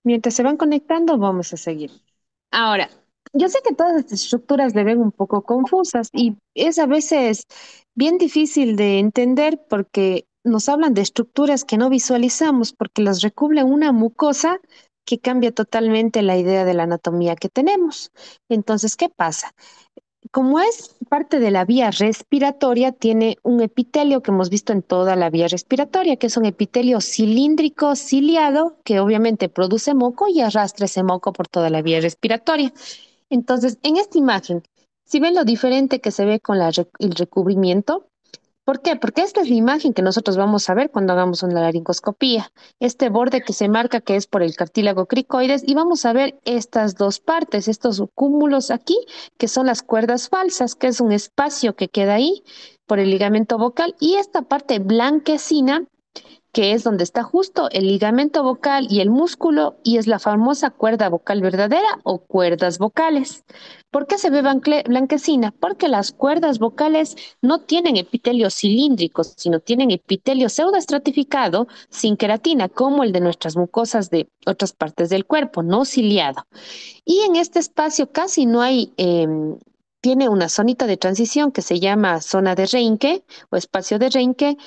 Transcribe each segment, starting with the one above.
Mientras se van conectando, vamos a seguir. Ahora, yo sé que todas estas estructuras le ven un poco confusas y es a veces bien difícil de entender porque nos hablan de estructuras que no visualizamos porque las recubre una mucosa que cambia totalmente la idea de la anatomía que tenemos. Entonces, ¿qué pasa? Como es parte de la vía respiratoria, tiene un epitelio que hemos visto en toda la vía respiratoria, que es un epitelio cilíndrico ciliado, que obviamente produce moco y arrastra ese moco por toda la vía respiratoria. Entonces, en esta imagen, si ven lo diferente que se ve con el recubrimiento, ¿por qué? Porque esta es la imagen que nosotros vamos a ver cuando hagamos una laringoscopía. Este borde que se marca que es por el cartílago cricoides y vamos a ver estas dos partes, estos cúmulos aquí, que son las cuerdas falsas, que es un espacio que queda ahí por el ligamento vocal y esta parte blanquecina que es donde está justo el ligamento vocal y el músculo, y es la famosa cuerda vocal verdadera o cuerdas vocales. ¿Por qué se ve blanquecina? Porque las cuerdas vocales no tienen epitelio cilíndrico, sino tienen epitelio pseudoestratificado sin queratina, como el de nuestras mucosas de otras partes del cuerpo, no ciliado. Y en este espacio casi no hay tiene una zonita de transición que se llama zona de Reinke o espacio de Reinke,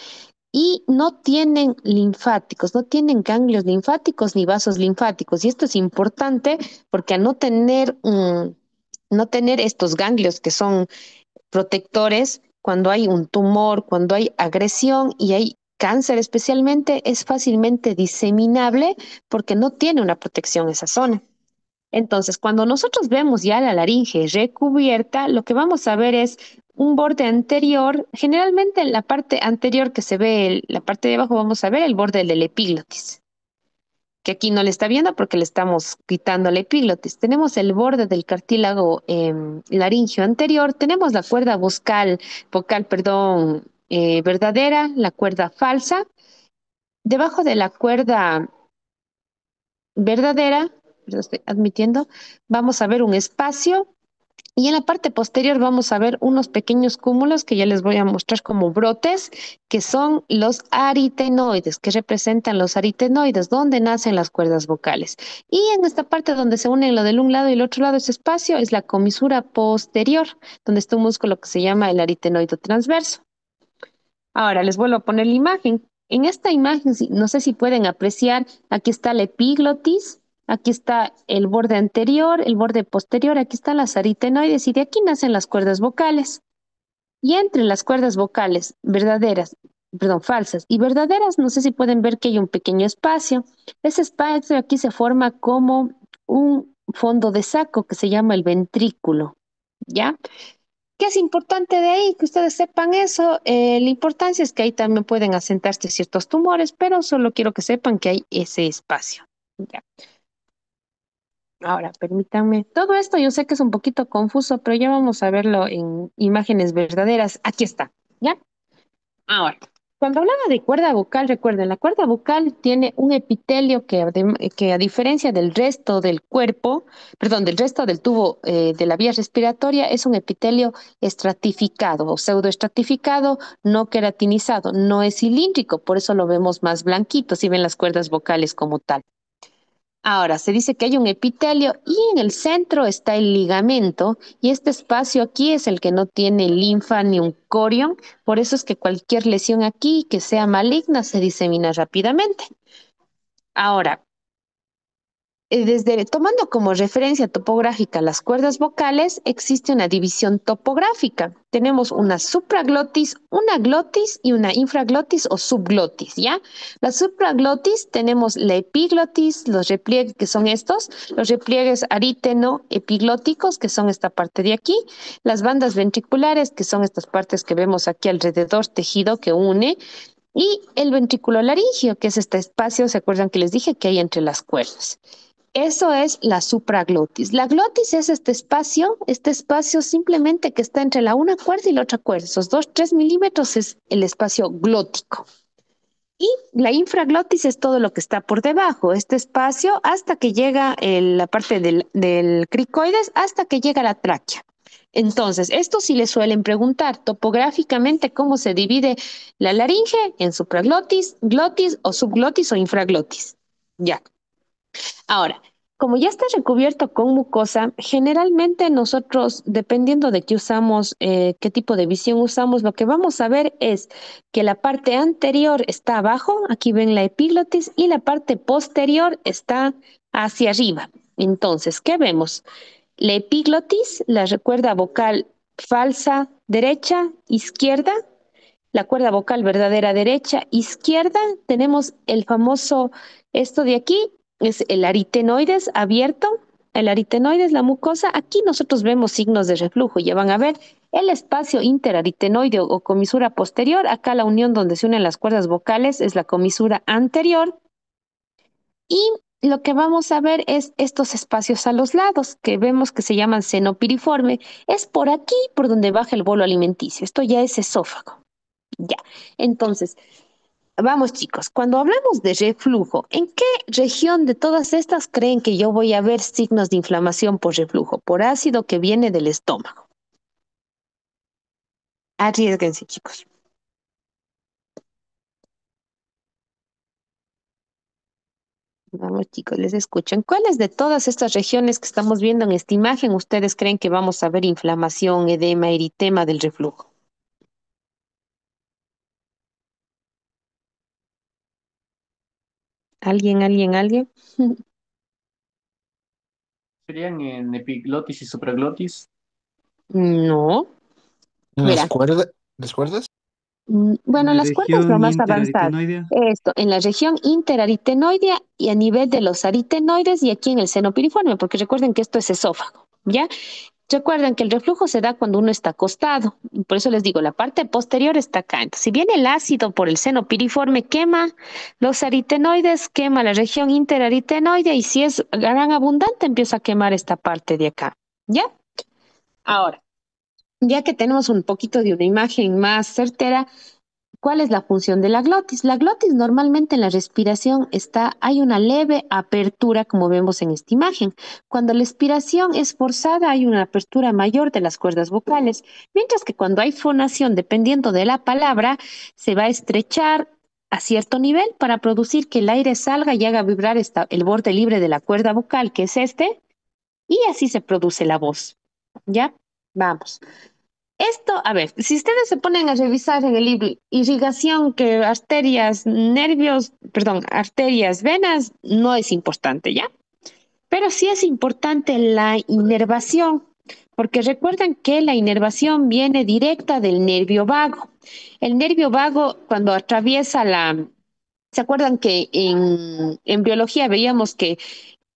y no tienen linfáticos, no tienen ganglios linfáticos ni vasos linfáticos. Y esto es importante porque al no tener estos ganglios que son protectores, cuando hay un tumor, cuando hay agresión y hay cáncer especialmente, es fácilmente diseminable porque no tiene una protección esa zona. Entonces, cuando nosotros vemos ya la laringe recubierta, lo que vamos a ver es un borde anterior. Generalmente en la parte anterior que se ve, la parte de abajo, vamos a ver el borde del epiglotis, que aquí no le está viendo porque le estamos quitando la epiglotis. Tenemos el borde del cartílago laringio anterior, tenemos la cuerda vocal, perdón, verdadera, la cuerda falsa. Debajo de la cuerda verdadera, lo estoy admitiendo, vamos a ver un espacio y en la parte posterior vamos a ver unos pequeños cúmulos que ya les voy a mostrar como brotes, que son los aritenoides, que representan los aritenoides, donde nacen las cuerdas vocales. Y en esta parte donde se unen lo del un lado y el otro lado, ese espacio es la comisura posterior, donde está un músculo que se llama el aritenoide transverso. Ahora les vuelvo a poner la imagen. En esta imagen, no sé si pueden apreciar, aquí está la epiglotis, aquí está el borde anterior, el borde posterior, aquí están las aritenoides y de aquí nacen las cuerdas vocales. Y entre las cuerdas vocales verdaderas, perdón, falsas y verdaderas, no sé si pueden ver que hay un pequeño espacio. Ese espacio aquí se forma como un fondo de saco que se llama el ventrículo, ¿ya? ¿Qué es importante de ahí? Que ustedes sepan eso. La importancia es que ahí también pueden asentarse ciertos tumores, pero solo quiero que sepan que hay ese espacio. Ya. Ahora, permítanme. Todo esto yo sé que es un poquito confuso, pero ya vamos a verlo en imágenes verdaderas. Aquí está. ¿Ya? Ahora, cuando hablaba de cuerda vocal, recuerden, la cuerda vocal tiene un epitelio que a diferencia del resto del cuerpo, perdón, del resto del tubo de la vía respiratoria, es un epitelio estratificado o pseudoestratificado, no queratinizado, no es cilíndrico, por eso lo vemos más blanquito si ven las cuerdas vocales como tal. Ahora, se dice que hay un epitelio y en el centro está el ligamento y este espacio aquí es el que no tiene linfa ni un corion, por eso es que cualquier lesión aquí que sea maligna se disemina rápidamente. Ahora, tomando como referencia topográfica las cuerdas vocales, existe una división topográfica. Tenemos una glotis y una infraglotis o subglotis, ¿ya? La supraglotis tenemos la epiglotis, los repliegues que son estos, los repliegues ariteno-epiglóticos que son esta parte de aquí, las bandas ventriculares que son estas partes que vemos aquí alrededor, tejido que une, y el ventrículo laringio, que es este espacio, ¿se acuerdan que les dije que hay entre las cuerdas? Eso es la supraglotis. La glotis es este espacio simplemente que está entre la una cuerda y la otra cuerda. Esos 2, 3 milímetros es el espacio glótico. Y la infraglotis es todo lo que está por debajo, este espacio hasta que llega la parte del cricoides, hasta que llega la tráquea. Entonces, esto sí le suelen preguntar topográficamente cómo se divide la laringe en supraglotis, glotis o subglotis o infraglotis. Ya. Ahora, como ya está recubierto con mucosa, generalmente nosotros, dependiendo de qué usamos, qué tipo de visión usamos, lo que vamos a ver es que la parte anterior está abajo, aquí ven la epiglotis, y la parte posterior está hacia arriba. Entonces, ¿qué vemos? La epiglotis, la cuerda vocal falsa derecha, izquierda, la cuerda vocal verdadera derecha, izquierda, tenemos el famoso, esto de aquí es el aritenoides abierto, el aritenoides, la mucosa, aquí nosotros vemos signos de reflujo, ya van a ver el espacio interaritenoideo o comisura posterior, acá la unión donde se unen las cuerdas vocales es la comisura anterior y lo que vamos a ver es estos espacios a los lados, que vemos que se llaman seno piriforme, es por aquí por donde baja el bolo alimenticio, esto ya es esófago. Ya, entonces, vamos chicos, cuando hablamos de reflujo, ¿en qué región de todas estas creen que yo voy a ver signos de inflamación por reflujo, por ácido que viene del estómago? Arriesguense chicos. Vamos chicos, les escuchan. ¿Cuáles de todas estas regiones que estamos viendo en esta imagen ustedes creen que vamos a ver inflamación, edema, eritema del reflujo? ¿Alguien, alguien, alguien? Serían en epiglotis y supraglotis. No. ¿En Verá, las cuerdas? En Bueno, la las cuerdas lo región más avanzado. interaritenoidea. Esto, en la región interaritenoidea y a nivel de los aritenoides y aquí en el seno piriforme, porque recuerden que esto es esófago, ¿ya? Recuerden que el reflujo se da cuando uno está acostado. Por eso les digo, la parte posterior está acá. Entonces, si viene el ácido por el seno piriforme, quema los aritenoides, quema la región interaritenoidea y si es gran abundante, empieza a quemar esta parte de acá, ¿ya? Ahora, ya que tenemos un poquito de una imagen más certera, ¿cuál es la función de la glotis? La glotis normalmente en la respiración está, hay una leve apertura, como vemos en esta imagen. Cuando la expiración es forzada, hay una apertura mayor de las cuerdas vocales, mientras que cuando hay fonación, dependiendo de la palabra, se va a estrechar a cierto nivel para producir que el aire salga y haga vibrar el borde libre de la cuerda vocal, que es este, y así se produce la voz. ¿Ya? Vamos. Esto, a ver, si ustedes se ponen a revisar en el libro irrigación, que arterias, nervios, perdón, arterias, venas, no es importante, ¿ya? Pero sí es importante la inervación, porque recuerden que la inervación viene directa del nervio vago. El nervio vago, cuando atraviesa la... ¿Se acuerdan que en biología veíamos que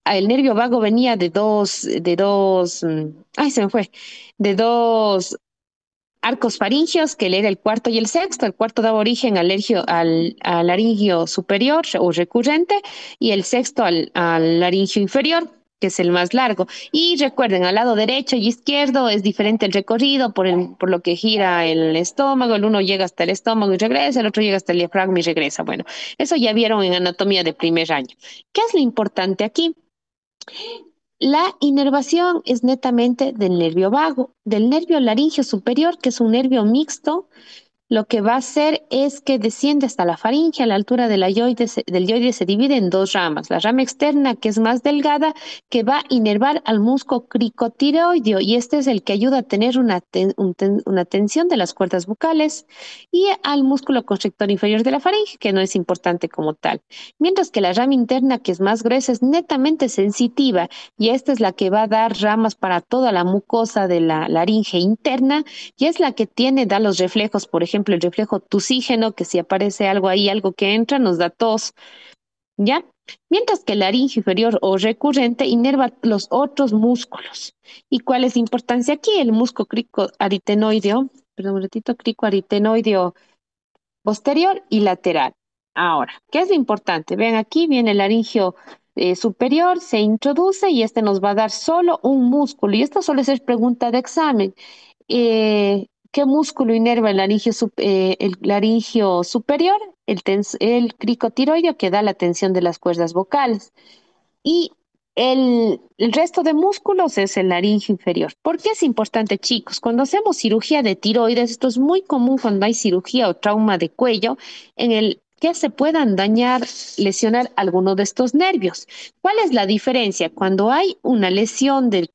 el nervio vago venía ay, se me fue, de dos arcos faringios, que era el cuarto y el sexto. El cuarto daba origen al laringio superior o recurrente y el sexto al laringio inferior, que es el más largo. Y recuerden, al lado derecho y izquierdo es diferente el recorrido por lo que gira el estómago. El uno llega hasta el estómago y regresa, el otro llega hasta el diafragma y regresa. Bueno, eso ya vieron en anatomía de primer año. ¿Qué es lo importante aquí? La inervación es netamente del nervio vago, del nervio laringio superior, que es un nervio mixto. Lo que va a hacer es que desciende hasta la faringe, a la altura de del yoide se divide en dos ramas. La rama externa, que es más delgada, que va a inervar al músculo cricotiroideo, y este es el que ayuda a tener una tensión de las cuerdas vocales, y al músculo constrictor inferior de la faringe, que no es importante como tal. Mientras que la rama interna, que es más gruesa, es netamente sensitiva, y esta es la que va a dar ramas para toda la mucosa de la laringe interna, y es la que da los reflejos, por ejemplo, el reflejo tusígeno, que si aparece algo ahí, algo que entra, nos da tos, ¿ya? Mientras que el laringe inferior o recurrente inerva los otros músculos. ¿Y cuál es la importancia aquí? El músculo cricoaritenoideo, perdón un ratito, cricoaritenoideo posterior y lateral. Ahora, ¿qué es lo importante? Ven, aquí viene el laringio superior, se introduce y este nos va a dar solo un músculo. Y esto suele ser pregunta de examen. ¿Qué músculo inerva el laringio superior? El cricotiroideo, que da la tensión de las cuerdas vocales. Y el resto de músculos es el laringio inferior. ¿Por qué es importante, chicos? Cuando hacemos cirugía de tiroides, esto es muy común cuando hay cirugía o trauma de cuello, que se puedan dañar, lesionar alguno de estos nervios. ¿Cuál es la diferencia? Cuando hay una lesión del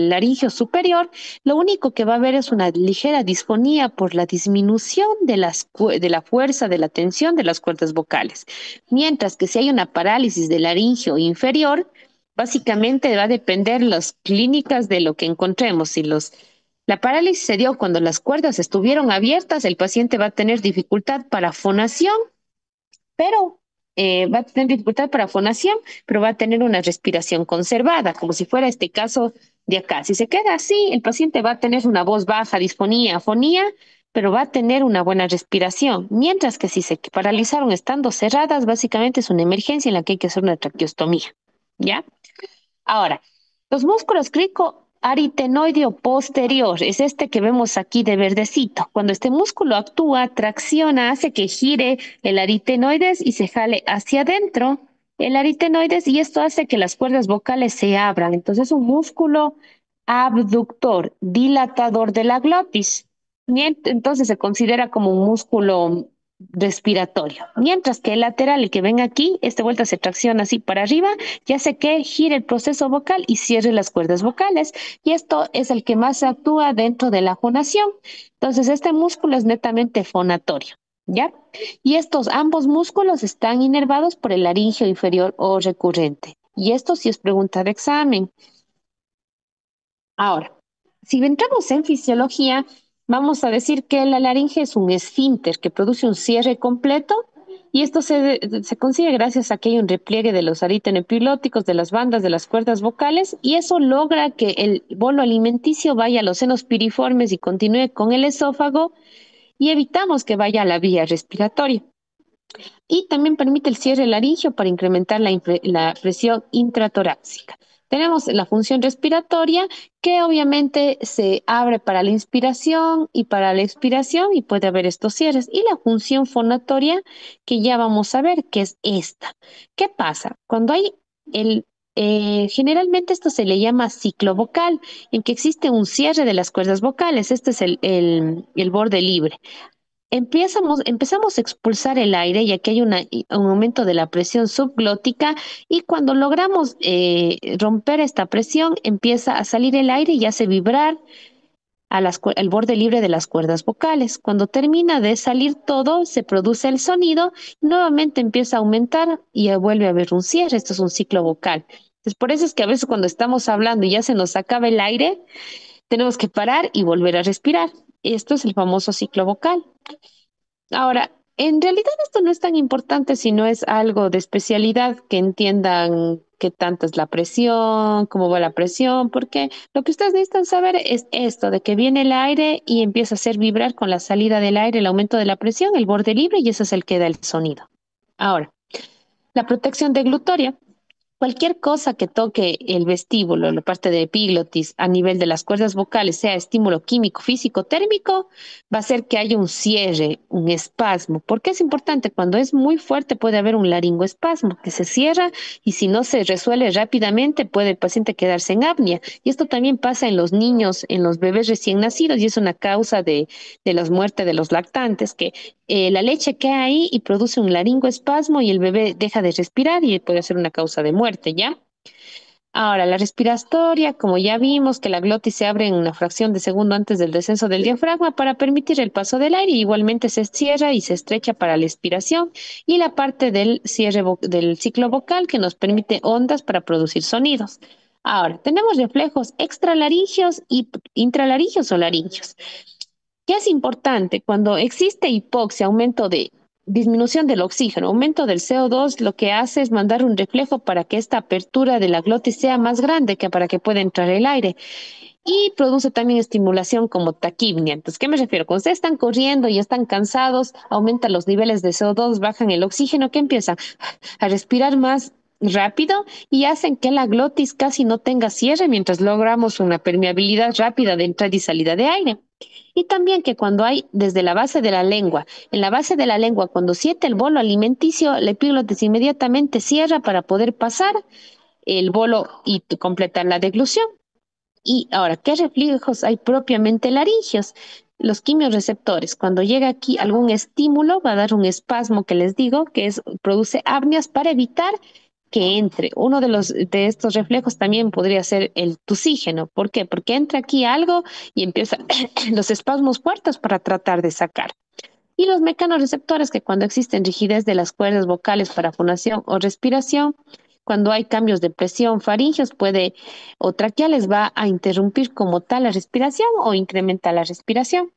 laringio superior, lo único que va a haber es una ligera disfonía por la disminución de la fuerza, de la tensión de las cuerdas vocales. Mientras que si hay una parálisis del laringio inferior, básicamente va a depender las clínicas de lo que encontremos. Si la parálisis se dio cuando las cuerdas estuvieron abiertas, el paciente va a tener dificultad para fonación, pero va a tener dificultad para fonación, pero va a tener una respiración conservada, como si fuera este caso de acá. Si se queda así, el paciente va a tener una voz baja, disfonía, afonía, pero va a tener una buena respiración. Mientras que si se paralizaron estando cerradas, básicamente es una emergencia en la que hay que hacer una traqueostomía. ¿Ya? Ahora, los músculos cricoaritenoideo posterior es este que vemos aquí de verdecito. Cuando este músculo actúa, tracciona, hace que gire el aritenoides y se jale hacia adentro el aritenoides y esto hace que las cuerdas vocales se abran. Entonces es un músculo abductor, dilatador de la glotis. Entonces se considera como un músculo respiratorio. Mientras que el lateral, el que ven aquí, esta vuelta se tracciona así para arriba y hace que gire el proceso vocal y cierre las cuerdas vocales. Y esto es el que más actúa dentro de la fonación. Entonces, este músculo es netamente fonatorio, ¿ya? Y estos ambos músculos están inervados por el laringio inferior o recurrente. Y esto sí es pregunta de examen. Ahora, si entramos en fisiología, vamos a decir que la laringe es un esfínter que produce un cierre completo y esto se consigue gracias a que hay un repliegue de los arítenopilóticos, de las bandas, de las cuerdas vocales y eso logra que el bolo alimenticio vaya a los senos piriformes y continúe con el esófago y evitamos que vaya a la vía respiratoria. Y también permite el cierre laringio para incrementar la presión intratorácica. Tenemos la función respiratoria que obviamente se abre para la inspiración y para la expiración y puede haber estos cierres. Y la función fonatoria que ya vamos a ver que es esta. ¿Qué pasa? Cuando hay generalmente esto se le llama ciclo vocal, en que existe un cierre de las cuerdas vocales. Este es el borde libre. Empezamos a expulsar el aire, ya que hay un aumento de la presión subglótica, y cuando logramos romper esta presión, empieza a salir el aire y hace vibrar al borde libre de las cuerdas vocales. Cuando termina de salir todo, se produce el sonido, nuevamente empieza a aumentar y vuelve a haber un cierre. Esto es un ciclo vocal. Entonces, por eso es que a veces cuando estamos hablando y ya se nos acaba el aire, tenemos que parar y volver a respirar. Esto es el famoso ciclo vocal. Ahora, en realidad esto no es tan importante si no es algo de especialidad que entiendan qué tanta es la presión, cómo va la presión, porque lo que ustedes necesitan saber es esto, de que viene el aire y empieza a hacer vibrar con la salida del aire, el aumento de la presión, el borde libre y eso es el que da el sonido. Ahora, la protección deglutoria. Cualquier cosa que toque el vestíbulo, la parte de epiglotis, a nivel de las cuerdas vocales, sea estímulo químico, físico, térmico, va a hacer que haya un cierre, un espasmo. ¿Por qué es importante? Cuando es muy fuerte puede haber un laringoespasmo que se cierra y si no se resuelve rápidamente puede el paciente quedarse en apnea. Y esto también pasa en los niños, en los bebés recién nacidos y es una causa de las muertes de los lactantes, que la leche queda ahí y produce un laringoespasmo y el bebé deja de respirar y puede ser una causa de muerte, ¿ya? Ahora, la respiratoria, como ya vimos, que la glotis se abre en una fracción de segundo antes del descenso del diafragma para permitir el paso del aire, y igualmente se cierra y se estrecha para la expiración, y la parte del cierre del ciclo vocal que nos permite ondas para producir sonidos. Ahora, tenemos reflejos extralaringios y intralaringios o laringios. ¿Qué es importante? Cuando existe hipoxia, aumento de disminución del oxígeno, aumento del CO2, lo que hace es mandar un reflejo para que esta apertura de la glotis sea más grande que para que pueda entrar el aire. Y produce también estimulación como taquipnia. Entonces, ¿qué me refiero? Cuando ustedes están corriendo y están cansados, aumentan los niveles de CO2, bajan el oxígeno, que empiezan a respirar más rápido y hacen que la glotis casi no tenga cierre mientras logramos una permeabilidad rápida de entrada y salida de aire. Y también que cuando hay desde la base de la lengua, en la base de la lengua, cuando siete el bolo alimenticio, la epiglotis inmediatamente cierra para poder pasar el bolo y completar la deglución. Y ahora, ¿qué reflejos hay propiamente laringios? los quimiorreceptores. Cuando llega aquí algún estímulo, va a dar un espasmo que les digo, produce apneas para evitar que entre. Uno de estos reflejos también podría ser el tusígeno. ¿Por qué? Porque entra aquí algo y empieza los espasmos fuertes para tratar de sacar. Y los mecanorreceptores, que cuando existen rigidez de las cuerdas vocales para fonación o respiración, cuando hay cambios de presión faríngeos o traqueales, va a interrumpir como tal la respiración o incrementa la respiración.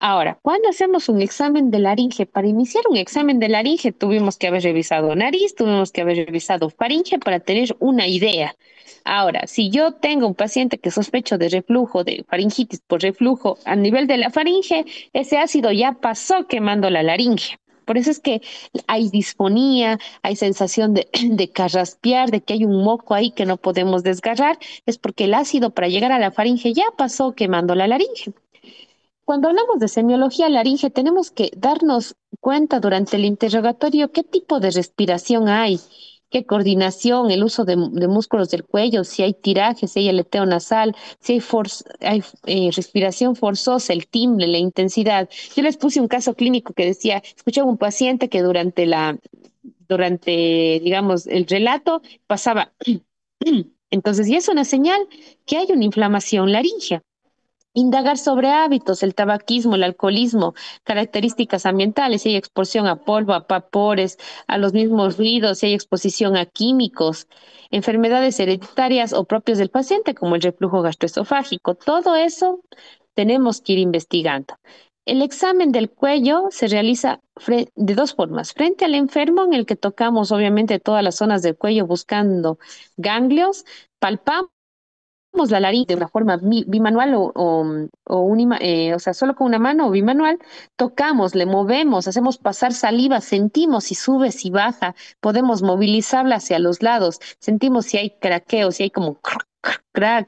Ahora, cuando hacemos un examen de laringe, para iniciar un examen de laringe tuvimos que haber revisado nariz, tuvimos que haber revisado faringe para tener una idea. Ahora, si yo tengo un paciente que sospecho de reflujo, de faringitis por reflujo a nivel de la faringe, ese ácido ya pasó quemando la laringe. Por eso es que hay disfonía, hay sensación de carraspear, de que hay un moco ahí que no podemos desgarrar, es porque el ácido para llegar a la faringe ya pasó quemando la laringe. Cuando hablamos de semiología laringe, tenemos que darnos cuenta durante el interrogatorio qué tipo de respiración hay, qué coordinación, el uso de músculos del cuello, si hay tiraje, si hay aleteo nasal, si hay respiración forzosa, el timbre, la intensidad. Yo les puse un caso clínico que decía, escuché a un paciente que digamos, el relato pasaba. Entonces, y es una señal que hay una inflamación laringea. Indagar sobre hábitos, el tabaquismo, el alcoholismo, características ambientales, si hay exposición a polvo, a vapores, a los mismos ruidos, si hay exposición a químicos, enfermedades hereditarias o propias del paciente, como el reflujo gastroesofágico. Todo eso tenemos que ir investigando. El examen del cuello se realiza de dos formas. Frente al enfermo, en el que tocamos obviamente todas las zonas del cuello buscando ganglios, palpamos la laringe de una forma bimanual o sea, solo con una mano o bimanual, tocamos, le movemos, hacemos pasar saliva, sentimos si sube, si baja, podemos movilizarla hacia los lados, sentimos si hay craqueo, si hay como crack.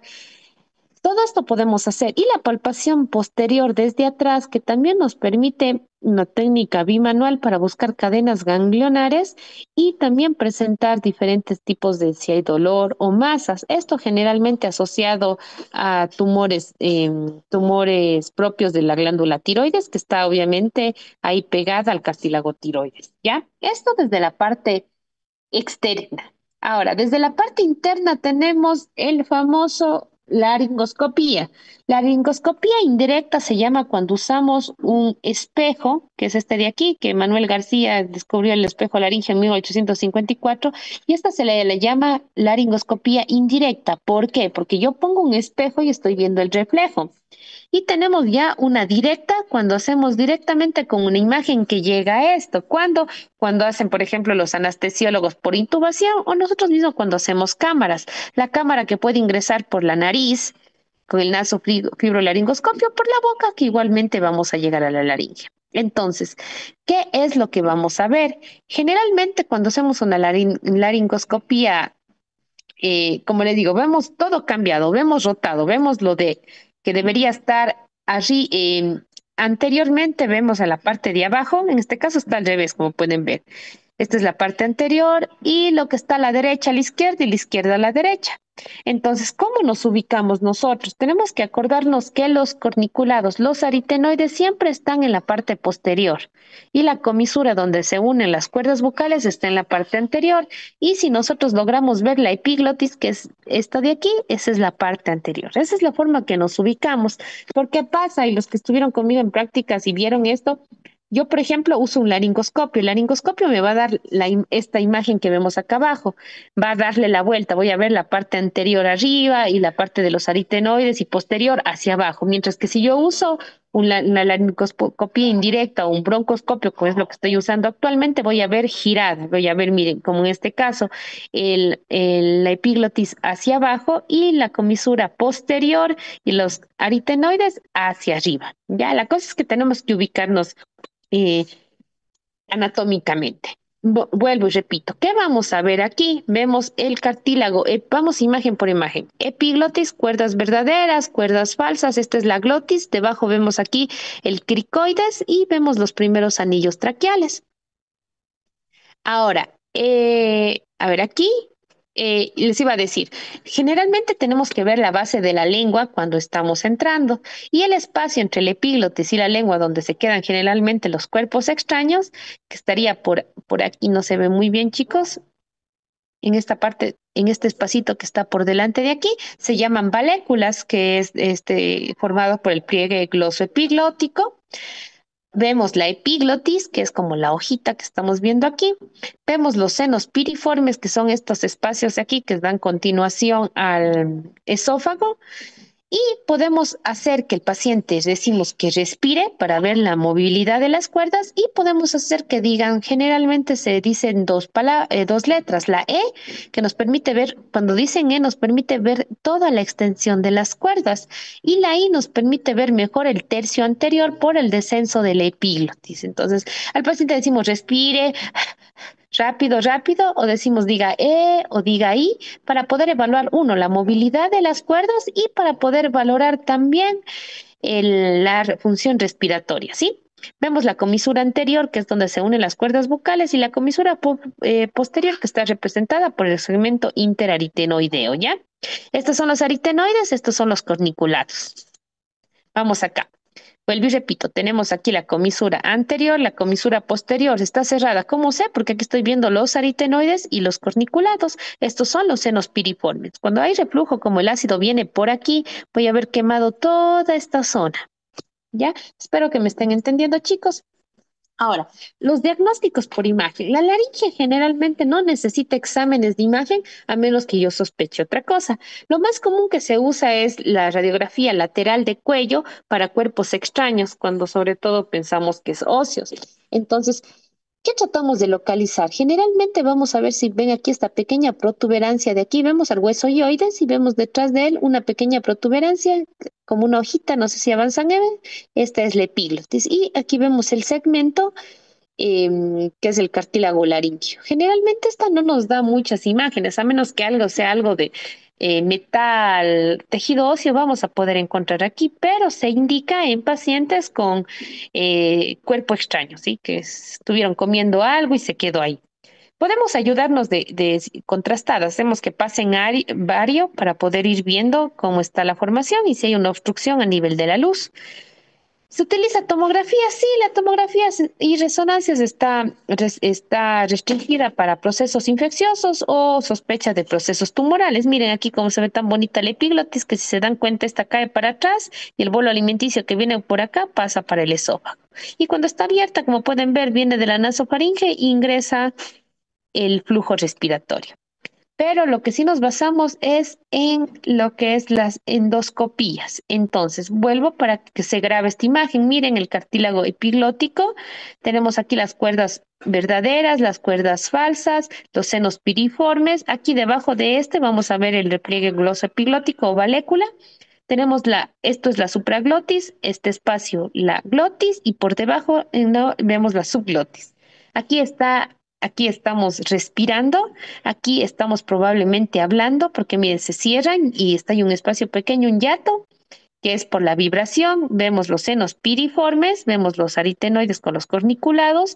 Todo esto podemos hacer. Y la palpación posterior desde atrás, que también nos permite una técnica bimanual para buscar cadenas ganglionares y también presentar diferentes tipos de si hay dolor o masas. Esto generalmente asociado a tumores propios de la glándula tiroides, que está obviamente ahí pegada al cartílago tiroides. ¿Ya? Esto desde la parte externa. Ahora, desde la parte interna tenemos el famoso laringoscopía. Laringoscopía indirecta se llama cuando usamos un espejo, que es este de aquí, que Manuel García descubrió el espejo laringio en 1854, y esta le llama laringoscopía indirecta. ¿Por qué? Porque yo pongo un espejo y estoy viendo el reflejo. Y tenemos ya una directa cuando hacemos directamente con una imagen que llega a esto. Cuando hacen, por ejemplo, los anestesiólogos por intubación o nosotros mismos cuando hacemos cámaras. La cámara que puede ingresar por la nariz con el nasofibrolaringoscopio por la boca, que igualmente vamos a llegar a la laringe. Entonces, ¿qué es lo que vamos a ver? Generalmente cuando hacemos una laringoscopía, como les digo, vemos todo cambiado, vemos rotado, vemos lo de que debería estar allí. Anteriormente vemos a la parte de abajo, en este caso está al revés, como pueden ver. Esta es la parte anterior y lo que está a la derecha a la izquierda y la izquierda a la derecha. Entonces, ¿cómo nos ubicamos nosotros? Tenemos que acordarnos que los corniculados, los aritenoides, siempre están en la parte posterior y la comisura donde se unen las cuerdas vocales está en la parte anterior. Y si nosotros logramos ver la epiglotis, que es esta de aquí, esa es la parte anterior. Esa es la forma que nos ubicamos. ¿Por qué pasa? Y los que estuvieron conmigo en prácticas y vieron esto, yo, por ejemplo, uso un laringoscopio. El laringoscopio me va a dar esta imagen que vemos acá abajo. Va a darle la vuelta. Voy a ver la parte anterior arriba y la parte de los aritenoides y posterior hacia abajo. Mientras que si yo uso una laringoscopía indirecta o un broncoscopio, como es lo que estoy usando actualmente, voy a ver girada. Voy a ver, miren, como en este caso, la epiglotis hacia abajo y la comisura posterior y los aritenoides hacia arriba. Ya, la cosa es que tenemos que ubicarnos eh, anatómicamente. Vuelvo y repito, ¿qué vamos a ver aquí? Vemos el cartílago, vamos imagen por imagen. Epiglotis, cuerdas verdaderas, cuerdas falsas, esta es la glotis, debajo vemos aquí el cricoides y vemos los primeros anillos traqueales. Ahora, a ver aquí, les iba a decir, generalmente tenemos que ver la base de la lengua cuando estamos entrando y el espacio entre el epíglotis y la lengua donde se quedan generalmente los cuerpos extraños, que estaría por aquí, no se ve muy bien, chicos, en esta parte, en este espacito que está por delante de aquí, se llaman valéculas, que es formado por el pliegue glosoepiglótico. Vemos la epiglotis, que es como la hojita que estamos viendo aquí. Vemos los senos piriformes, que son estos espacios de aquí que dan continuación al esófago. Y podemos hacer que el paciente, decimos que respire para ver la movilidad de las cuerdas y podemos hacer que digan, generalmente se dicen dos letras, la E, que nos permite ver, cuando dicen E, nos permite ver toda la extensión de las cuerdas y la I nos permite ver mejor el tercio anterior por el descenso de la epiglotis. Entonces, al paciente decimos respire, rápido, rápido, o decimos diga o diga I, para poder evaluar, uno, la movilidad de las cuerdas y para poder valorar también la función respiratoria, ¿sí? Vemos la comisura anterior, que es donde se unen las cuerdas vocales, y la comisura posterior, que está representada por el segmento interaritenoideo, ¿ya? Estos son los aritenoides, estos son los corniculados. Vamos acá. Vuelvo y repito, tenemos aquí la comisura anterior, la comisura posterior está cerrada. ¿Cómo sé? Porque aquí estoy viendo los aritenoides y los corniculados. Estos son los senos piriformes. Cuando hay reflujo, como el ácido viene por aquí, voy a haber quemado toda esta zona. ¿Ya? Espero que me estén entendiendo, chicos. Ahora, los diagnósticos por imagen. La laringe generalmente no necesita exámenes de imagen a menos que yo sospeche otra cosa. Lo más común que se usa es la radiografía lateral de cuello para cuerpos extraños, cuando sobre todo pensamos que es óseos. Entonces, ¿qué tratamos de localizar? Generalmente vamos a ver si ven aquí esta pequeña protuberancia de aquí, vemos al hueso yoides y vemos detrás de él una pequeña protuberancia como una hojita, no sé si avanzan, esta es la epiglotis. Y aquí vemos el segmento que es el cartílago laringio. Generalmente esta no nos da muchas imágenes, a menos que algo sea algo de metal, tejido óseo, vamos a poder encontrar aquí, pero se indica en pacientes con cuerpo extraño, ¿sí? Que estuvieron comiendo algo y se quedó ahí. Podemos ayudarnos de contrastar, hacemos que pasen vario para poder ir viendo cómo está la formación y si hay una obstrucción a nivel de la luz. ¿Se utiliza tomografía? Sí, la tomografía y resonancias está restringida para procesos infecciosos o sospecha de procesos tumorales. Miren aquí cómo se ve tan bonita la epiglotis, que si se dan cuenta esta cae para atrás y el bolo alimenticio que viene por acá pasa para el esófago. Y cuando está abierta, como pueden ver, viene de la nasofaringe e ingresa el flujo respiratorio. Pero lo que sí nos basamos es en lo que es las endoscopías. Entonces, vuelvo para que se grabe esta imagen. Miren el cartílago epiglótico. Tenemos aquí las cuerdas verdaderas, las cuerdas falsas, los senos piriformes. Aquí debajo de este vamos a ver el repliegue glosoepiglótico o valécula. Tenemos esto es la supraglotis, este espacio la glotis y por debajo no, vemos la subglotis. Aquí está, aquí estamos respirando, aquí estamos probablemente hablando porque miren, se cierran y está ahí un espacio pequeño, un hiato, que es por la vibración. Vemos los senos piriformes, vemos los aritenoides con los corniculados,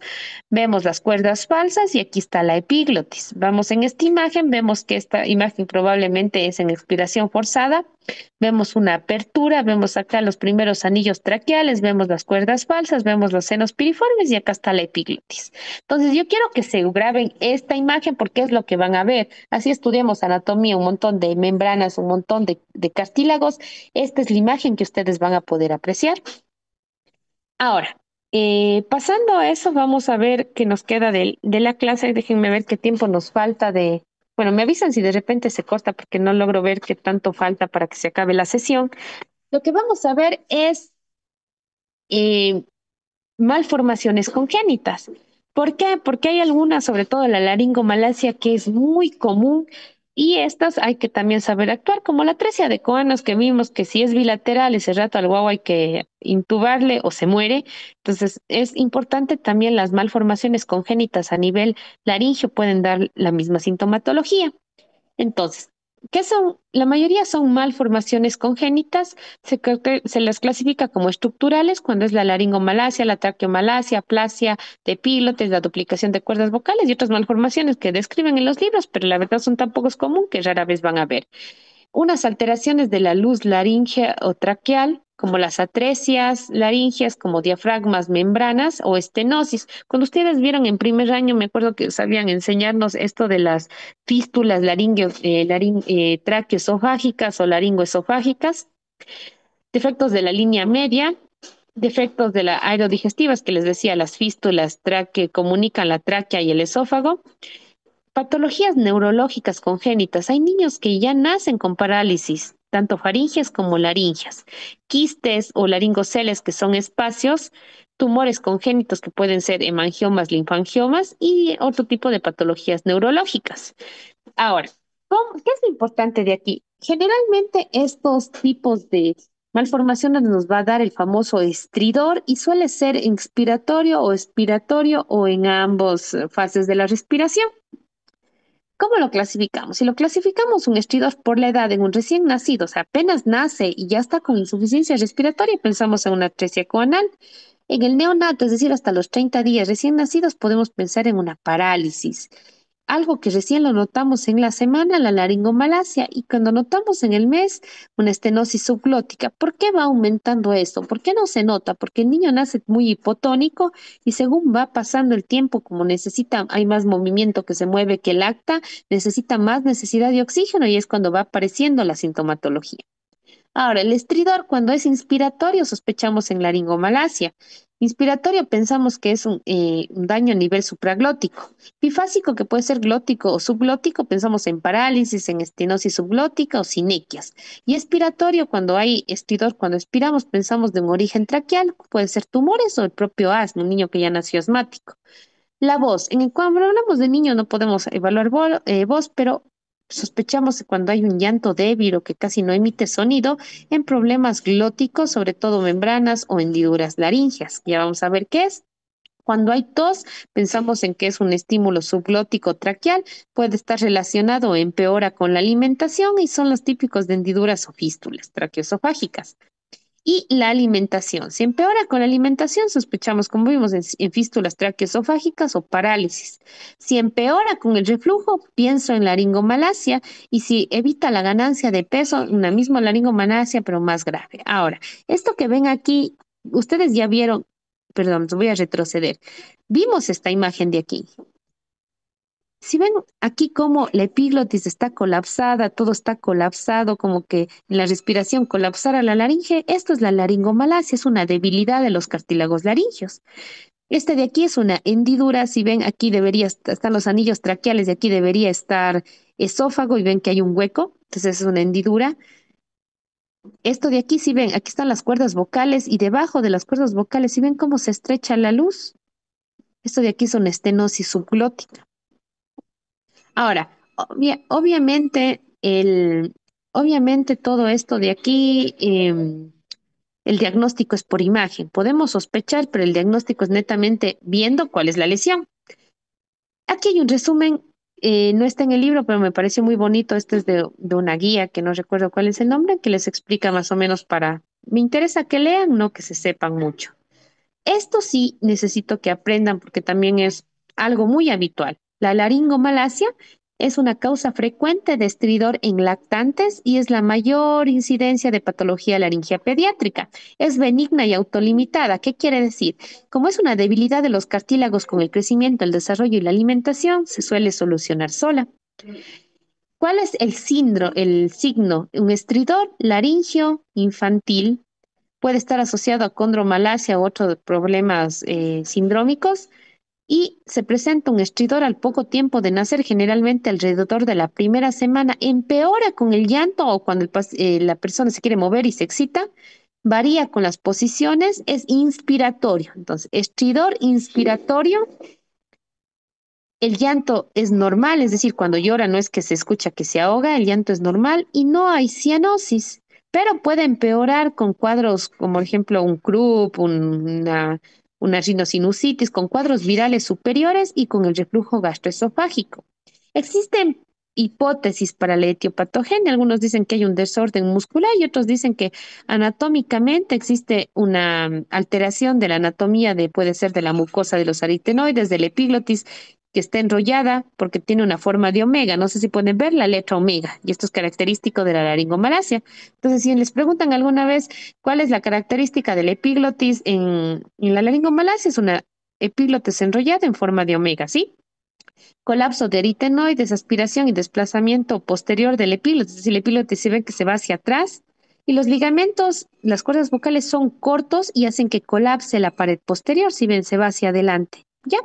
vemos las cuerdas falsas y aquí está la epiglotis. Vamos en esta imagen, vemos que esta imagen probablemente es en expiración forzada. Vemos una apertura, vemos acá los primeros anillos traqueales, vemos las cuerdas falsas, vemos los senos piriformes y acá está la epiglotis. Entonces yo quiero que se graben esta imagen porque es lo que van a ver. Así estudiamos anatomía, un montón de membranas, un montón de cartílagos. Esta es la imagen que ustedes van a poder apreciar. Ahora, pasando a eso, vamos a ver qué nos queda de la clase. Déjenme ver qué tiempo nos falta de... Bueno, me avisan si de repente se corta porque no logro ver qué tanto falta para que se acabe la sesión. Lo que vamos a ver es eh, malformaciones congénitas. ¿Por qué? Porque hay algunas, sobre todo la laringomalacia, que es muy común y estas hay que también saber actuar, como la atresia de Coanos que vimos que si es bilateral, ese rato al guagua hay que intubarle o se muere. Entonces es importante también las malformaciones congénitas a nivel laringio pueden dar la misma sintomatología. Entonces, ¿Qué son? La mayoría son malformaciones congénitas, se las clasifica como estructurales cuando es la laringomalacia, la traqueomalacia, aplasia de epíglotes, la duplicación de cuerdas vocales y otras malformaciones que describen en los libros, pero la verdad son tan pocos común que rara vez van a ver unas alteraciones de la luz laríngea o traqueal, como las atresias laríngeas, como diafragmas, membranas o estenosis. Cuando ustedes vieron en primer año, me acuerdo que sabían enseñarnos esto de las fístulas traqueoesofágicas o laringoesofágicas, defectos de la línea media, defectos de la aerodigestivas, que les decía, las fístulas que comunican la tráquea y el esófago, patologías neurológicas congénitas. Hay niños que ya nacen con parálisis, tanto faringias como laringias, quistes o laringoceles, que son espacios, tumores congénitos que pueden ser hemangiomas, linfangiomas y otro tipo de patologías neurológicas. Ahora, ¿qué es lo importante de aquí? Generalmente estos tipos de malformaciones nos va a dar el famoso estridor y suele ser inspiratorio o expiratorio o en ambas fases de la respiración. ¿Cómo lo clasificamos? Si lo clasificamos un estridor por la edad en un recién nacido, o sea, apenas nace y ya está con insuficiencia respiratoria, pensamos en una atresia coanal. En el neonato, es decir, hasta los 30 días recién nacidos, podemos pensar en una parálisis. Algo que recién lo notamos en la semana, la laringomalacia, y cuando notamos en el mes una estenosis subglótica. ¿Por qué va aumentando esto? ¿Por qué no se nota? Porque el niño nace muy hipotónico y según va pasando el tiempo, como necesita, hay más movimiento que se mueve que el acta, necesita más necesidad de oxígeno y es cuando va apareciendo la sintomatología. Ahora, el estridor, cuando es inspiratorio, sospechamos en laringomalacia. Inspiratorio pensamos que es un daño a nivel supraglótico. Bifásico, que puede ser glótico o subglótico, pensamos en parálisis, en estenosis subglótica o sinequias. Y expiratorio, cuando hay estridor, cuando expiramos, pensamos de un origen traqueal, puede ser tumores o el propio asma, un niño que ya nació asmático. La voz. Cuando hablamos de niños no podemos evaluar voz, pero sospechamos que cuando hay un llanto débil o que casi no emite sonido en problemas glóticos, sobre todo membranas o hendiduras laringeas. Ya vamos a ver qué es. Cuando hay tos, pensamos en que es un estímulo subglótico traqueal, puede estar relacionado o empeora con la alimentación y son los típicos de hendiduras o fístulas traqueosofágicas. Y la alimentación. Si empeora con la alimentación, sospechamos, como vimos, en fístulas traqueoesofágicas o parálisis. Si empeora con el reflujo, pienso en laringomalacia. Y si evita la ganancia de peso, una misma laringomalacia, pero más grave. Ahora, esto que ven aquí, ustedes ya vieron, perdón, voy a retroceder. Vimos esta imagen de aquí. Si ven aquí como la epiglotis está colapsada, todo está colapsado, como que en la respiración colapsara la laringe, esto es la laringomalacia, es una debilidad de los cartílagos laringeos. Este de aquí es una hendidura, si ven aquí están los anillos traqueales, de aquí debería estar esófago y ven que hay un hueco, entonces es una hendidura. Esto de aquí, si ven, aquí están las cuerdas vocales y debajo de las cuerdas vocales, si ven cómo se estrecha la luz, esto de aquí es una estenosis subglótica. Ahora, obviamente todo esto de aquí, el diagnóstico es por imagen. Podemos sospechar, pero el diagnóstico es netamente viendo cuál es la lesión. Aquí hay un resumen, no está en el libro, pero me pareció muy bonito. Este es de una guía que no recuerdo cuál es el nombre, que les explica más o menos me interesa que lean, no que se sepan mucho. Esto sí necesito que aprendan porque también es algo muy habitual. La laringomalacia es una causa frecuente de estridor en lactantes y es la mayor incidencia de patología laringea pediátrica. Es benigna y autolimitada. ¿Qué quiere decir? Como es una debilidad de los cartílagos con el crecimiento, el desarrollo y la alimentación, se suele solucionar sola. ¿Cuál es el signo? Un estridor laringio infantil puede estar asociado a condromalacia u otros problemas sindrómicos y se presenta un estridor al poco tiempo de nacer, generalmente alrededor de la primera semana, empeora con el llanto o cuando la persona se quiere mover y se excita, varía con las posiciones, es inspiratorio. Entonces, estridor inspiratorio, el llanto es normal, es decir, cuando llora no es que se escucha que se ahoga, el llanto es normal y no hay cianosis, pero puede empeorar con cuadros como, por ejemplo, un croup, una rinosinusitis, con cuadros virales superiores y con el reflujo gastroesofágico. Existen hipótesis para la etiopatogenia. Algunos dicen que hay un desorden muscular y otros dicen que anatómicamente existe una alteración de la anatomía de, puede ser de la mucosa de los aritenoides, del epiglotis, que está enrollada porque tiene una forma de omega. No sé si pueden ver la letra omega, y esto es característico de la laringomalacia. Entonces, si les preguntan alguna vez cuál es la característica del epiglotis en la laringomalacia, es una epiglotis enrollada en forma de omega, ¿sí? Colapso de aritenoides, aspiración y desplazamiento posterior del epílote, es decir, el epílote se ve que se va hacia atrás y los ligamentos, las cuerdas vocales son cortos y hacen que colapse la pared posterior, si ven, se va hacia adelante. ¿Ya?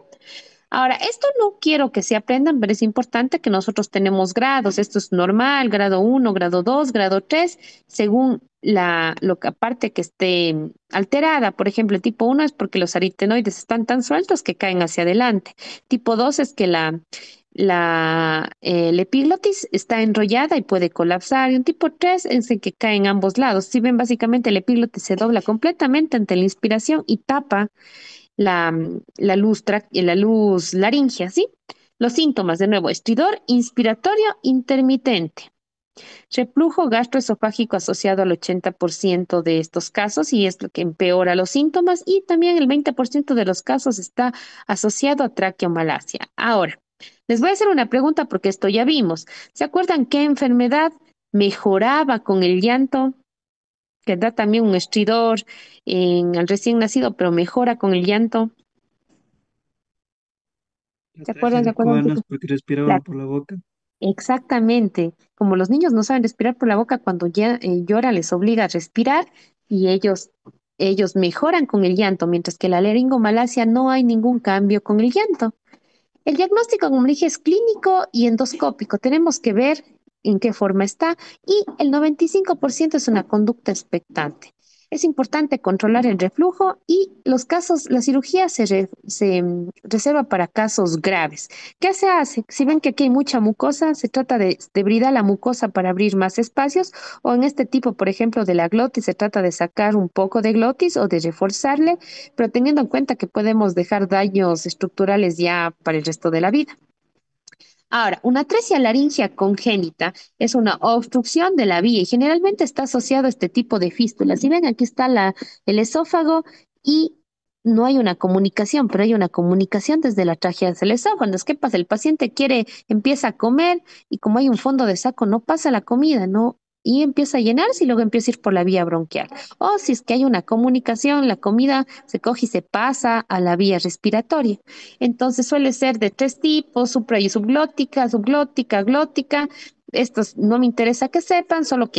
Ahora, esto no quiero que se aprendan, pero es importante que nosotros tenemos grados. Esto es normal, grado uno, grado 2, grado 3, según la parte que esté alterada. Por ejemplo, el tipo uno es porque los aritenoides están tan sueltos que caen hacia adelante. Tipo 2 es que la epiglotis está enrollada y puede colapsar. Y un tipo 3 es el que cae en ambos lados. Si ven, básicamente la epiglotis se dobla completamente ante la inspiración y tapa la luz laringea, ¿sí? Los síntomas, de nuevo, estridor inspiratorio intermitente, reflujo gastroesofágico asociado al 80% de estos casos y es lo que empeora los síntomas y también el 20% de los casos está asociado a traqueomalacia. Ahora, les voy a hacer una pregunta porque esto ya vimos. ¿Se acuerdan qué enfermedad mejoraba con el llanto? Que da también un estridor en el recién nacido, pero mejora con el llanto. La ¿Se tragedia acuerdan? ¿Se de acuerdan, cubanos chicos? porque La- respiraban por la boca. Exactamente. Como los niños no saben respirar por la boca, cuando ya llora les obliga a respirar y ellos mejoran con el llanto, mientras que la laringomalacia no hay ningún cambio con el llanto. El diagnóstico, como dije, es clínico y endoscópico. Tenemos que ver en qué forma está y el 95% es una conducta expectante. Es importante controlar el reflujo y los casos, la cirugía se reserva para casos graves. ¿Qué se hace? Si ven que aquí hay mucha mucosa, se trata de debridar la mucosa para abrir más espacios o en este tipo, por ejemplo, de la glotis, se trata de sacar un poco de glotis o de reforzarle, pero teniendo en cuenta que podemos dejar daños estructurales ya para el resto de la vida. Ahora, una atresia laringea congénita es una obstrucción de la vía y generalmente está asociado a este tipo de fístulas. Si ven, aquí está el esófago y no hay una comunicación, pero hay una comunicación desde la tráquea hacia el esófago. Entonces, ¿qué pasa? El paciente empieza a comer y como hay un fondo de saco, no pasa la comida, ¿no? Y empieza a llenarse y luego empieza a ir por la vía bronquial. O si es que hay una comunicación, la comida se coge y se pasa a la vía respiratoria. Entonces suele ser de tres tipos, supra y subglótica, subglótica, glótica. Estos no me interesa que sepan, solo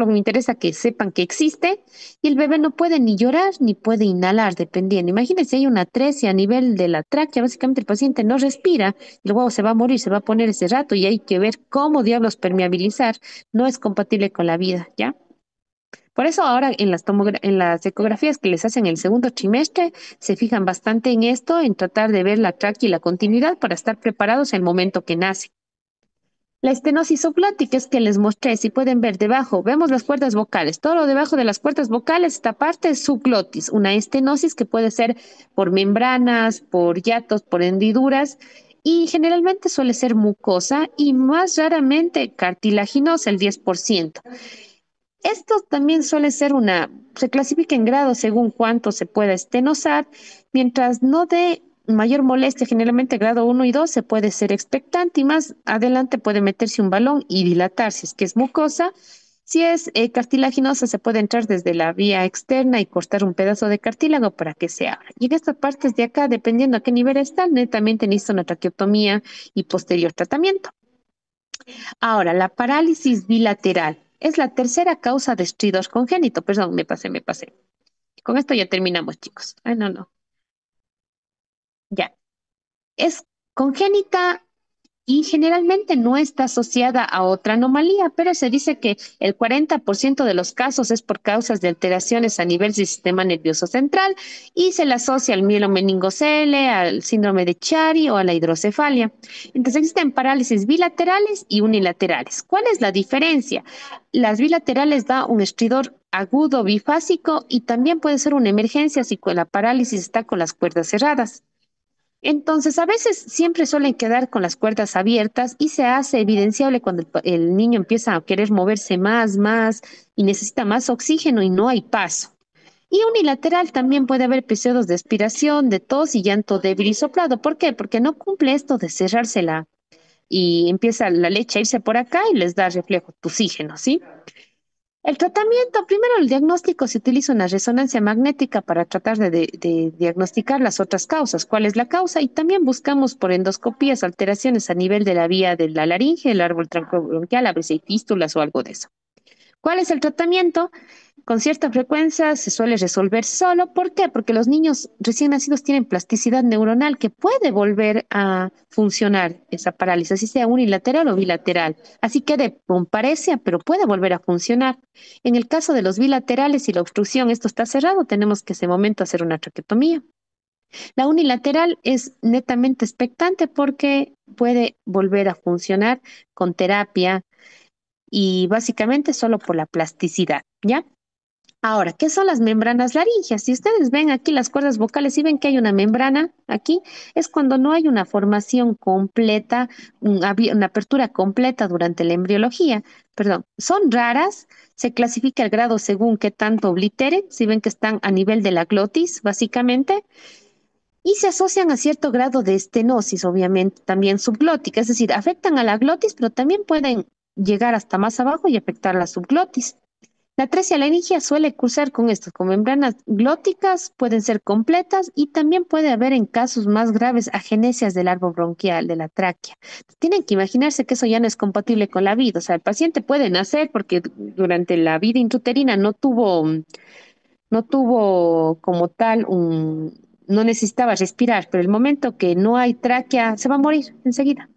me interesa que sepan que existe. Y el bebé no puede ni llorar ni puede inhalar, dependiendo. Imagínense, hay una atresia a nivel de la tráquea, básicamente el paciente no respira, el huevo se va a morir, se va a poner ese rato y hay que ver cómo diablos permeabilizar. No es compatible con la vida, ¿ya? Por eso ahora en las ecografías que les hacen el segundo trimestre, se fijan bastante en esto, en tratar de ver la tráquea y la continuidad para estar preparados en el momento que nace. La estenosis subglótica es que les mostré, si pueden ver debajo, vemos las cuerdas vocales. Todo lo debajo de las cuerdas vocales, esta parte es subglotis, una estenosis que puede ser por membranas, por hiatos, por hendiduras, y generalmente suele ser mucosa y más raramente cartilaginosa, el 10%. Esto también suele ser se clasifica en grados según cuánto se pueda estenosar, mientras no dé mayor molestia, generalmente grado uno y 2 se puede ser expectante y más adelante puede meterse un balón y dilatarse, es que es mucosa. Si es cartilaginosa, se puede entrar desde la vía externa y cortar un pedazo de cartílago para que se abra. Y en estas partes de acá, dependiendo a qué nivel están, netamente necesita una traqueotomía y posterior tratamiento. Ahora, la parálisis bilateral es la tercera causa de estridor congénito. Perdón, me pasé. Con esto ya terminamos, chicos. Ay, no, no. Ya. Es congénita y generalmente no está asociada a otra anomalía, pero se dice que el 40% de los casos es por causas de alteraciones a nivel del sistema nervioso central y se le asocia al mielomeningocele, al síndrome de Chiari o a la hidrocefalia. Entonces existen parálisis bilaterales y unilaterales. ¿Cuál es la diferencia? Las bilaterales da un estridor agudo bifásico y también puede ser una emergencia si la parálisis está con las cuerdas cerradas. Entonces, a veces siempre suelen quedar con las cuerdas abiertas y se hace evidenciable cuando el niño empieza a querer moverse más y necesita más oxígeno y no hay paso. Y unilateral también puede haber episodios de expiración, de tos y llanto débil y soplado. ¿Por qué? Porque no cumple esto de cerrársela y empieza la leche a irse por acá y les da reflejo oxígeno, ¿sí? El tratamiento, primero el diagnóstico, se utiliza una resonancia magnética para tratar de diagnosticar las otras causas, cuál es la causa, y también buscamos por endoscopías alteraciones a nivel de la vía de la laringe, el árbol trancobronquial, a veces hay fístulas o algo de eso. ¿Cuál es el tratamiento? Con cierta frecuencia se suele resolver solo. ¿Por qué? Porque los niños recién nacidos tienen plasticidad neuronal que puede volver a funcionar esa parálisis, así sea unilateral o bilateral. Así que con parecia, pero puede volver a funcionar. En el caso de los bilaterales y la obstrucción, esto está cerrado, tenemos que ese momento hacer una traqueotomía. La unilateral es netamente expectante porque puede volver a funcionar con terapia y básicamente solo por la plasticidad, ¿ya? Ahora, ¿qué son las membranas laríngeas? Si ustedes ven aquí las cuerdas vocales y ven que hay una membrana aquí, es cuando no hay una formación completa, una apertura completa durante la embriología. Perdón, son raras, se clasifica el grado según qué tanto obliteren, si ven que están a nivel de la glotis, básicamente, y se asocian a cierto grado de estenosis, obviamente, también subglótica, es decir, afectan a la glotis, pero también pueden llegar hasta más abajo y afectar la subglotis. La atresia laringia suele cursar con esto, con membranas glóticas, pueden ser completas y también puede haber en casos más graves agenesias del árbol bronquial, de la tráquea. Tienen que imaginarse que eso ya no es compatible con la vida, o sea, el paciente puede nacer porque durante la vida intrauterina no tuvo como tal no necesitaba respirar, pero el momento que no hay tráquea, se va a morir enseguida.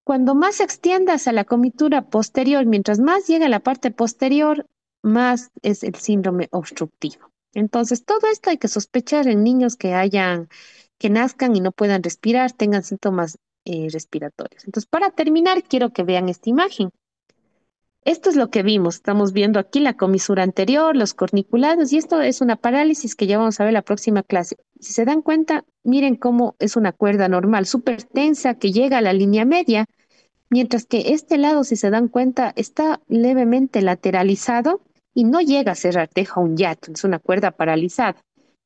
Cuando más extiendas a la comitura posterior, mientras más llega a la parte posterior, más es el síndrome obstructivo. Entonces, todo esto hay que sospechar en niños que nazcan y no puedan respirar, tengan síntomas respiratorios. Entonces, para terminar, quiero que vean esta imagen. Esto es lo que vimos. Estamos viendo aquí la comisura anterior, los corniculados, y esto es una parálisis que ya vamos a ver la próxima clase. Si se dan cuenta, miren cómo es una cuerda normal, súper tensa, que llega a la línea media. Mientras que este lado, si se dan cuenta, está levemente lateralizado y no llega a cerrar, deja un hiato, es una cuerda paralizada.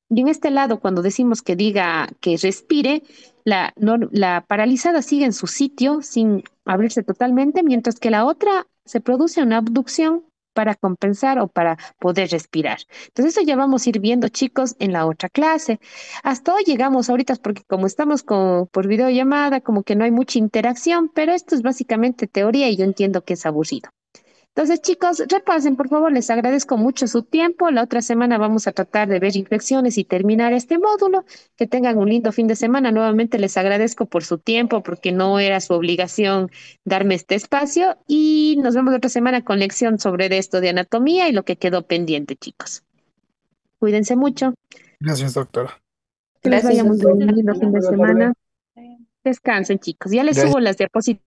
Y en este lado, cuando decimos que diga que respire, la paralizada sigue en su sitio sin abrirse totalmente, mientras que la otra se produce una abducción para compensar o para poder respirar. Entonces eso ya vamos a ir viendo, chicos, en la otra clase. Hasta hoy llegamos ahorita porque como estamos por videollamada, como que no hay mucha interacción, pero esto es básicamente teoría y yo entiendo que es aburrido. Entonces, chicos, repasen, por favor, les agradezco mucho su tiempo. La otra semana vamos a tratar de ver inflexiones y terminar este módulo. Que tengan un lindo fin de semana. Nuevamente les agradezco por su tiempo, porque no era su obligación darme este espacio. Y nos vemos la otra semana con lección sobre de esto de anatomía y lo que quedó pendiente, chicos. Cuídense mucho. Gracias, doctora. Que les Gracias, vaya muy doctor. bien. Un lindo fin de Buena tarde. semana. Descansen, chicos. Ya les Gracias. subo las diapositivas.